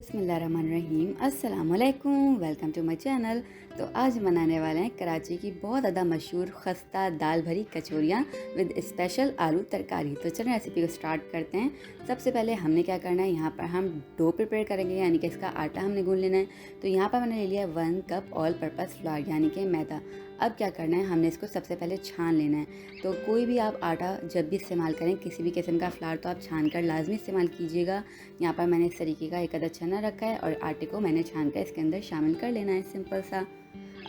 बिस्मिल्लाहिर्रहमानिर्रहीम अस्सलामुअलैकुम, welcome to my channel. तो आज बनाने वाले हैं कराची की बहुत ज़्यादा मशहूर खस्ता दाल भरी कचौरियाँ विद स्पेशल आलू तरकारी। तो चलें रेसिपी को स्टार्ट करते हैं। सबसे पहले हमने क्या करना है, यहाँ पर हम डो प्रिपेयर करेंगे, यानी कि इसका आटा हमने गूंद लेना है। तो यहाँ पर मैंने ले लिया 1 कप ऑल पर्पज़ फ्लावर यानी कि मैदा। अब क्या करना है, हमने इसको सबसे पहले छान लेना है। तो कोई भी आप आटा जब भी इस्तेमाल करें, किसी भी किस्म का फ्लावर, तो आप छान कर लाजमी इस्तेमाल कीजिएगा। यहाँ पर मैंने इस तरीके का एक अदद छन्ना रखा है और आटे को मैंने छान कर इसके अंदर शामिल कर लेना है, सिंपल सा।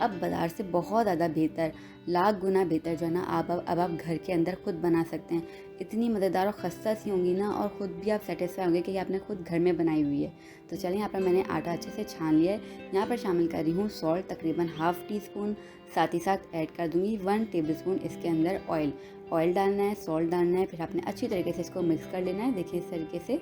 अब बाज़ार से बहुत ज़्यादा बेहतर, लाख गुना बेहतर जो है ना, अब आप घर के अंदर खुद बना सकते हैं। इतनी मज़ेदार और खस्ता सी होंगी ना, और ख़ुद भी आप सेटिस्फाई होंगे कि ये आपने खुद घर में बनाई हुई है। तो चलिए, यहाँ पर मैंने आटा अच्छे से छान लिया है। यहाँ पर शामिल कर रही हूँ सॉल्ट, तकरीबन हाफ़ टी स्पून। साथ ही साथ ऐड कर दूँगी 1 टेबल स्पून इसके अंदर ऑयल डालना है, सॉल्ट डालना है। फिर आपने अच्छी तरीके से इसको मिक्स कर लेना है, देखिए इस तरीके से।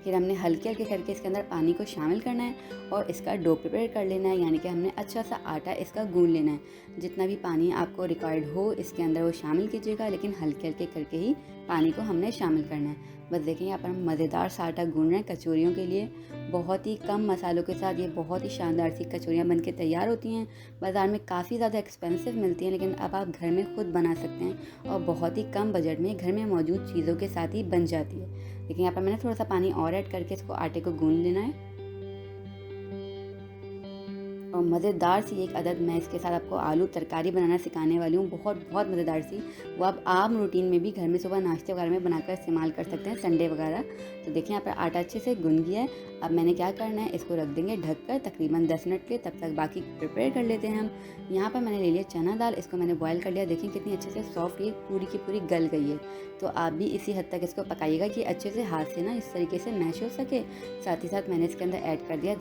फिर हमने हल्के हल्के करके इसके अंदर पानी को शामिल करना है और इसका डो प्रिपेयर कर लेना है, यानी कि हमने अच्छा सा आटा इसका गूंद लेना है। जितना भी पानी आपको रिक्वायर्ड हो इसके अंदर वो शामिल कीजिएगा, लेकिन हल्के हल्के करके ही पानी को हमने शामिल करना है। बस देखें, यहाँ पर हम मज़ेदार सा आटा गूंद रहे हैं कचौरियों के लिए। बहुत ही कम मसालों के साथ ये बहुत ही शानदार सी कचौरियाँ बन के तैयार होती हैं। बाज़ार में काफ़ी ज़्यादा एक्सपेंसिव मिलती हैं, लेकिन अब आप घर में खुद बना सकते हैं और बहुत ही कम बजट में घर में मौजूद चीज़ों के साथ ही बन जाती है। देखिए, यहाँ पर मैंने थोड़ा सा पानी और ऐड करके इसको आटे को गूंद लेना है। और मज़ेदार सी एक अदद मैं इसके साथ आपको आलू तरकारी बनाना सिखाने वाली हूँ, बहुत बहुत मज़ेदार सी। वो आप आम रूटीन में भी घर में सुबह नाश्ते वगैरह में बनाकर इस्तेमाल कर सकते हैं, संडे वगैरह। तो देखिए, यहाँ पर आटा अच्छे से गूंद गया है। अब मैंने क्या करना है, इसको रख देंगे ढककर तकरीबन 10 मिनट के लिए, तब तक बाकी प्रिपेयर कर लेते हैं हम। यहाँ पर मैंने ले लिया चना दाल, इसको मैंने बॉयल कर लिया। देखिए कितनी अच्छे से सॉफ्ट ये पूरी की पूरी गल गई है। तो आप भी इसी हद तक इसको पकाइएगा कि अच्छे से हाथ से ना इस तरीके से मैश हो सके। साथ ही साथ मैंने इसके अंदर ऐड कर दिया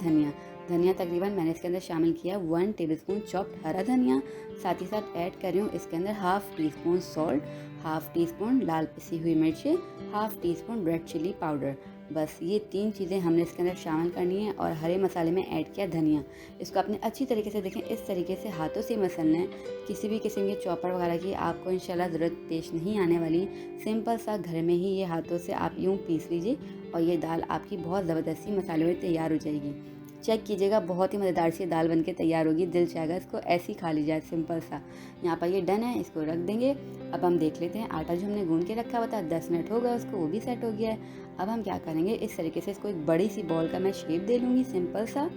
धनिया तकरीबन मैंने इसके अंदर शामिल किया 1 टेबल स्पून चॉप्ड हरा धनिया। साथ ही साथ ऐड कर रही हूँ इसके अंदर half teaspoon salt, half teaspoon लाल पिसी हुई मिर्ची, half teaspoon red chili powder. बस ये 3 चीज़ें हमने इसके अंदर शामिल करनी है। और हरे मसाले में ऐड किया धनिया। इसको आपने अच्छी तरीके से, देखें इस तरीके से हाथों से मसलना है। किसी भी किस्म के चॉपर वगैरह की आपको इंशाल्लाह ज़रूरत पेश नहीं आने वाली। सिंपल सा घर में ही ये हाथों से आप यूँ पीस लीजिए और ये दाल आपकी बहुत ज़बरदस्ती मसाले में तैयार हो जाएगी। चेक कीजिएगा, बहुत ही मज़ेदार सी दाल बनके तैयार होगी। दिल चाहेगा इसको ऐसे ही खा लीजिए, सिंपल सा। यहाँ पर ये डन है, इसको रख देंगे। अब हम देख लेते हैं, आटा जो हमने गूंद के रखा हुआ था 10 मिनट हो गया उसको, वो भी सेट हो गया है। अब हम क्या करेंगे, इस तरीके से इसको एक बड़ी सी बॉल का मैं शेप दे लूँगी, सिंपल सा।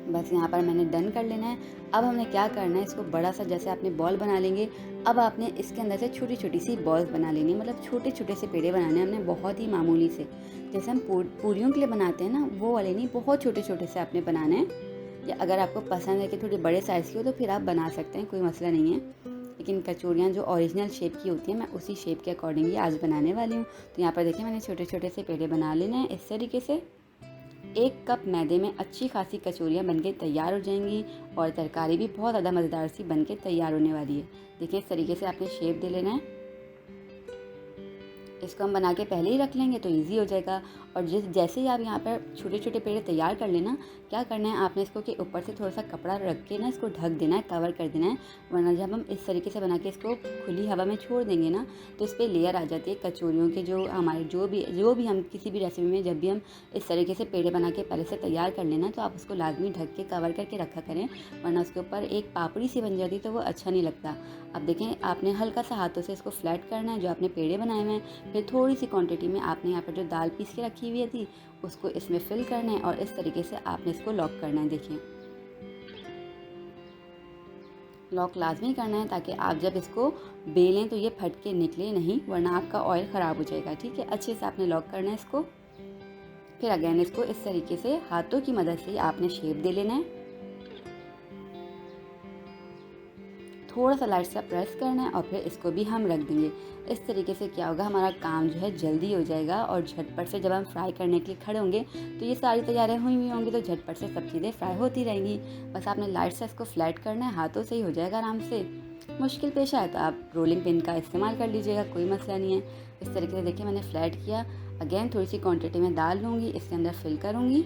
बस यहाँ पर मैंने डन कर लेना है। अब हमने क्या करना है, इसको बड़ा सा जैसे आपने बॉल बना लेंगे। अब आपने इसके अंदर से छोटी छोटी सी बॉल्स बना लेनी है, मतलब छोटे छोटे से पेड़े बनाने हैं हमने, बहुत ही मामूली से। जैसे हम पूरियों के लिए बनाते हैं ना, वो वाले नहीं, बहुत छोटे छोटे से आपने बनाने हैं। या अगर आपको पसंद है कि थोड़ी बड़े साइज़ की हो तो फिर आप बना सकते हैं, कोई मसला नहीं है। लेकिन कचौरियाँ जो ओरिजिनल शेप की होती हैं, मैं उसी शेप के अकॉर्डिंग ही आज बनाने वाली हूँ। तो यहाँ पर देखिए, मैंने छोटे छोटे से पेड़े बना लेने हैं इस तरीके से। 1 कप मैदे में अच्छी खासी कचौरियाँ बनके तैयार हो जाएंगी और तरकारी भी बहुत ज़्यादा मज़ेदार सी बनके तैयार होने वाली है। देखिए, इस तरीके से आपने शेप दे लेना है। इसको हम बना के पहले ही रख लेंगे तो इजी हो जाएगा। और जैसे ही आप यहाँ पर छोटे छोटे पेड़े तैयार कर लेना, क्या करना है, आपने इसको के ऊपर से थोड़ा सा कपड़ा रख के ना इसको ढक देना है, कवर कर देना है। वरना जब हम इस तरीके से बना के इसको खुली हवा में छोड़ देंगे ना, तो इस पर लेयर आ जाती है कचौरियों के। जो हमारे जो भी हम किसी भी रेसिपी में जब भी हम इस तरीके से पेड़े बना के पहले से तैयार कर लेना, तो आप उसको लाजमी ढक के कवर करके रखा करें, वरना उसके ऊपर एक पापड़ी सी बन जाती तो वो अच्छा नहीं लगता। अब देखें, आपने हल्का सा हाथों से इसको फ्लैट करना है, जो आपने पेड़े बनाए हुए हैं। फिर थोड़ी सी क्वांटिटी में आपने यहाँ पर जो दाल पीस के रखी हुई थी उसको इसमें फिल करना है और इस तरीके से आपने इसको लॉक करना है। देखिए, लॉक लाजमी करना है ताकि आप जब इसको बेलें तो ये फट के निकले नहीं, वरना आपका ऑयल ख़राब हो जाएगा। ठीक है, अच्छे से आपने लॉक करना है इसको। फिर अगेन इसको इस तरीके से हाथों की मदद से आपने शेप दे लेना है। थोड़ा सा लाइट सा प्रेस करना है और फिर इसको भी हम रख देंगे। इस तरीके से क्या होगा, हमारा काम जो है जल्दी हो जाएगा और झटपट से जब हम फ्राई करने के लिए खड़े होंगे तो ये सारी तैयारियां हुई होंगी, तो झटपट से सब चीज़ें फ्राई होती रहेंगी। बस आपने लाइट से इसको फ्लैट करना है, हाथों से ही हो जाएगा आराम से। मुश्किल पेश आए तो आप रोलिंग पिन का इस्तेमाल कर लीजिएगा, कोई मसला नहीं है। इस तरीके से देखिए, मैंने फ्लैट किया। अगेन थोड़ी सी क्वान्टिटी में डाल लूँगी, इसके अंदर फिल करूँगी।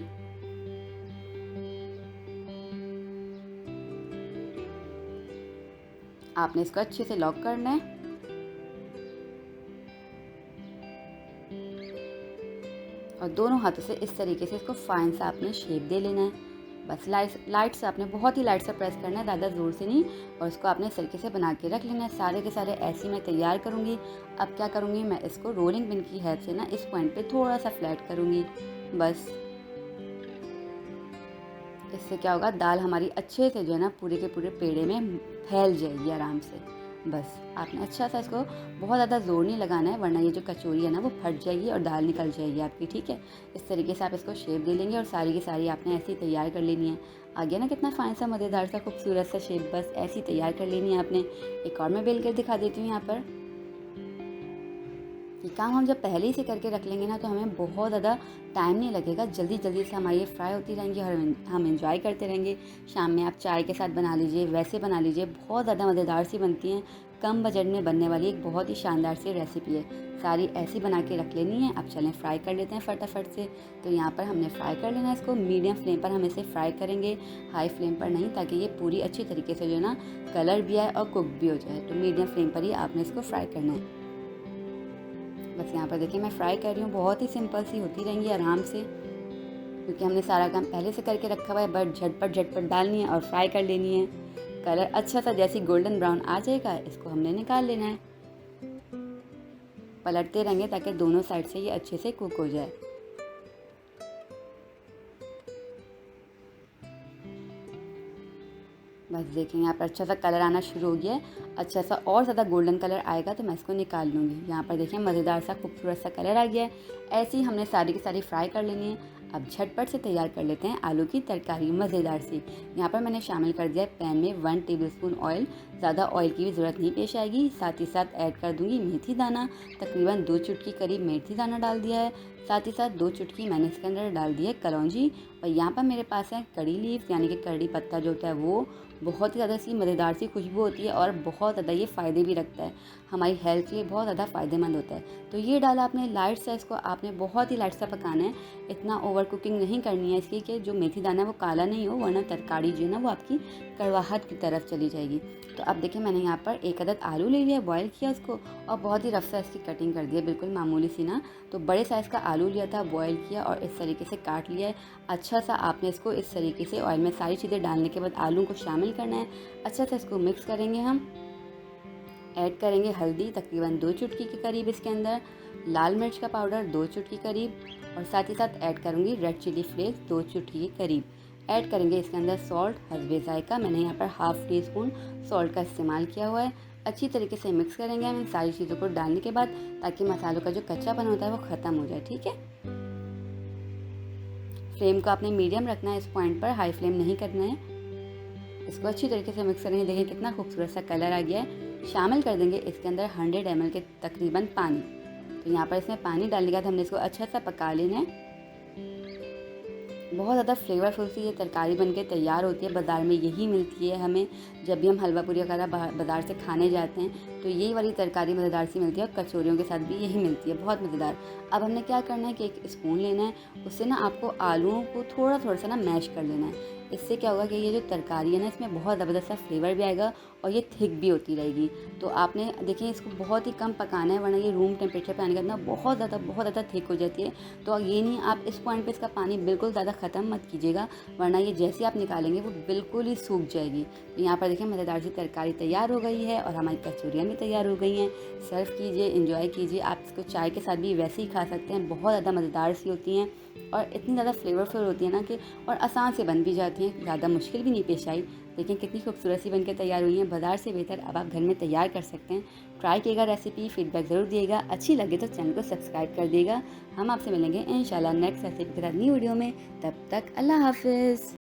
आपने इसको अच्छे से लॉक करना है। और दोनों हाथों से इस तरीके से इसको फाइन सा आपने शेप दे लेना है। बस लाइट से आपने बहुत ही लाइट से प्रेस करना है, ज़्यादा ज़ोर से नहीं। और इसको आपने इस तरीके से बना के रख लेना है। सारे के सारे ऐसे मैं तैयार करूँगी। अब क्या करूँगी, मैं इसको रोलिंग पिन की हेल्प से ना इस पॉइंट पे थोड़ा सा फ्लैट करूँगी। बस इससे क्या होगा, दाल हमारी अच्छे से जो है ना पूरे के पूरे पेड़े में फैल जाएगी आराम से। बस आपने अच्छा सा इसको बहुत ज़्यादा ज़ोर नहीं लगाना है, वरना ये जो कचौरी है ना वो फट जाएगी और दाल निकल जाएगी आपकी। ठीक है, इस तरीके से आप इसको शेप दे लेंगे और सारी की सारी आपने ऐसे ही तैयार कर लेनी है। आ गया ना कितना फाइन सा मज़ेदार सा खूबसूरत सा शेप, बस ऐसी तैयार कर लेनी है आपने। एक और मैं बेल कर दिखा देती हूँ यहाँ पर। ये काम हम जब पहले ही से करके रख लेंगे ना तो हमें बहुत ज़्यादा टाइम नहीं लगेगा, जल्दी जल्दी से हमारी ये फ्राई होती रहेंगी और हम एंजॉय करते रहेंगे। शाम में आप चाय के साथ बना लीजिए, वैसे बना लीजिए, बहुत ज़्यादा मज़ेदार सी बनती हैं। कम बजट में बनने वाली एक बहुत ही शानदार सी रेसिपी है। सारी ऐसी बना के रख लेनी है। अब चलें फ्राई कर लेते हैं फटाफट से। तो यहाँ पर हमने फ्राई कर लेना है इसको। मीडियम फ्लेम पर हम इसे फ्राई करेंगे, हाई फ्लेम पर नहीं, ताकि ये पूरी अच्छी तरीके से जो है ना कलर भी आए और कुक भी हो जाए। तो मीडियम फ्लेम पर ही आपने इसको फ्राई करना है। बस यहाँ पर देखिए मैं फ्राई कर रही हूँ, बहुत ही सिंपल सी होती रहेंगी आराम से, क्योंकि हमने सारा काम पहले से करके रखा हुआ है। बट झटपट डालनी है और फ्राई कर लेनी है। कलर अच्छा सा जैसे गोल्डन ब्राउन आ जाएगा, इसको हमने निकाल लेना है। पलटते रहेंगे ताकि दोनों साइड से ये अच्छे से कुक हो जाए। बस देखें यहाँ पर अच्छा सा कलर आना शुरू हो गया है। अच्छा सा और ज़्यादा गोल्डन कलर आएगा तो मैं इसको निकाल लूँगी। यहाँ पर देखिए मज़ेदार सा खूबसूरत सा कलर आ गया है। ऐसे ही हमने सारी की सारी फ्राई कर लेनी है। अब झटपट से तैयार कर लेते हैं आलू की तरकारी मज़ेदार सी। यहाँ पर मैंने शामिल कर दिया है पैन में 1 टेबलस्पून ऑयल। ज़्यादा ऑयल की भी ज़रूरत नहीं पेश आएगी। साथ ही साथ ऐड कर दूँगी मेथी दाना, तकरीबन 2 चुटकी करीब मेथी दाना डाल दिया है। साथ ही साथ 2 चुटकी मैंने इसके अंदर डाल दी है कलौंजी। और यहाँ पर मेरे पास है कड़ी लीव्स, यानी कि कड़ी पत्ता जो होता है वो। बहुत ही ज़्यादा सी मज़ेदार सी खुशबू होती है और बहुत ज़्यादा ये फ़ायदे भी रखता है, हमारी हेल्थ के लिए बहुत ज़्यादा फ़ायदेमंद होता है। तो ये डाला आपने लाइट सा, इसको आपने बहुत ही लाइट सा पकाना है। इतना ओवर कुकिंग नहीं करनी है इसकी कि जो मेथी दाना है वो काला नहीं हो, वरना तरकारी जो है ना वो आपकी कड़वाहट की तरफ चली जाएगी। तो अब देखिए मैंने यहाँ पर 1 अदद आलू ले लिया, बॉयल किया उसको और बहुत ही रफ सा इसकी कटिंग कर दी है, बिल्कुल मामूली सी ना। तो बड़े साइज़ का आलू लिया था, बॉयल किया और इस तरीके से काट लिया है। अच्छा सा आपने इसको इस तरीके से ऑयल में सारी चीज़ें डालने के बाद आलू को शामिल करना है। अच्छा से इसको मिक्स करेंगे हम। ऐड करेंगे हल्दी तकरीबन 2 चुटकी के करीब इसके अंदर, लाल मिर्च का पाउडर 2 चुटकी करीब, और साथ ही साथ ऐड करूँगी रेड चिली फ्लेक्स 2 चुटकी के करीब। ऐड करेंगे इसके अंदर सॉल्ट हस्बे जायका। मैंने यहाँ पर हाफ़ टी स्पून सॉल्ट का इस्तेमाल किया हुआ है। अच्छी तरीके से मिक्स करेंगे हम इन सारी चीज़ों को डालने के बाद, ताकि मसालों का जो कच्चापन होता है वो ख़त्म हो जाए। ठीक है, फ्लेम को आपने मीडियम रखना है इस पॉइंट पर, हाई फ्लेम नहीं करना है। इसको अच्छी तरीके से मिक्स करेंगे। देखिए कितना खूबसूरत सा कलर आ गया है। शामिल कर देंगे इसके अंदर 100 ml के तकरीबन पानी। तो यहाँ पर इसमें पानी डालने के बाद हमने इसको अच्छा सा पका लेना है। बहुत ज़्यादा फ्लेवरफुल सी ये तरकारी बनके तैयार होती है। बाज़ार में यही मिलती है हमें, जब भी हम हलवा पूरी वगैरह बाज़ार से खाने जाते हैं तो यही वाली तरकारी मज़ेदार सी मिलती है, और कचौरियों के साथ भी यही मिलती है, बहुत मज़ेदार। अब हमने क्या करना है कि एक स्पून लेना है, उससे ना आपको आलूओं को थोड़ा थोड़ा सा ना मैश कर लेना है। इससे क्या होगा कि ये जो तरकारी है ना इसमें बहुत ज़बरदस्त सा फ्लेवर भी आएगा और ये थिक भी होती रहेगी। तो आपने देखिए इसको बहुत ही कम पकाना है, वरना ये रूम टेम्परेचर पे आने के बाद ना बहुत ज़्यादा थिक हो जाती है। तो ये नहीं, आप इस पॉइंट पे इसका पानी बिल्कुल ज़्यादा ख़त्म मत कीजिएगा, वरना ये जैसे आप निकालेंगे वो बिल्कुल ही सूख जाएगी। तो यहाँ पर देखिए मज़ेदार सी तरकारी तैयार हो गई है और हमारी कचौरियाँ भी तैयार हो गई हैं। सर्व कीजिए, एंजॉय कीजिए। आप इसको चाय के साथ भी वैसे ही खा सकते हैं, बहुत ज़्यादा मज़ेदार सी होती हैं और इतनी ज़्यादा फ्लेवरफुल होती है ना कि, और आसान से बन भी जाती हैं, ज़्यादा मुश्किल भी नहीं पेश आई। देखें कितनी खूबसूरत सी बनकर तैयार हुई हैं, बाज़ार से बेहतर अब आप घर में तैयार कर सकते हैं। ट्राई कीजिएगा रेसिपी, फीडबैक ज़रूर दिएगा। अच्छी लगे तो चैनल को सब्सक्राइब कर दिएगा। हम आपसे मिलेंगे इंशाल्लाह नेक्स्ट रेसिपी के साथ न्यू वीडियो में। तब तक अल्लाह हाफ़िज़।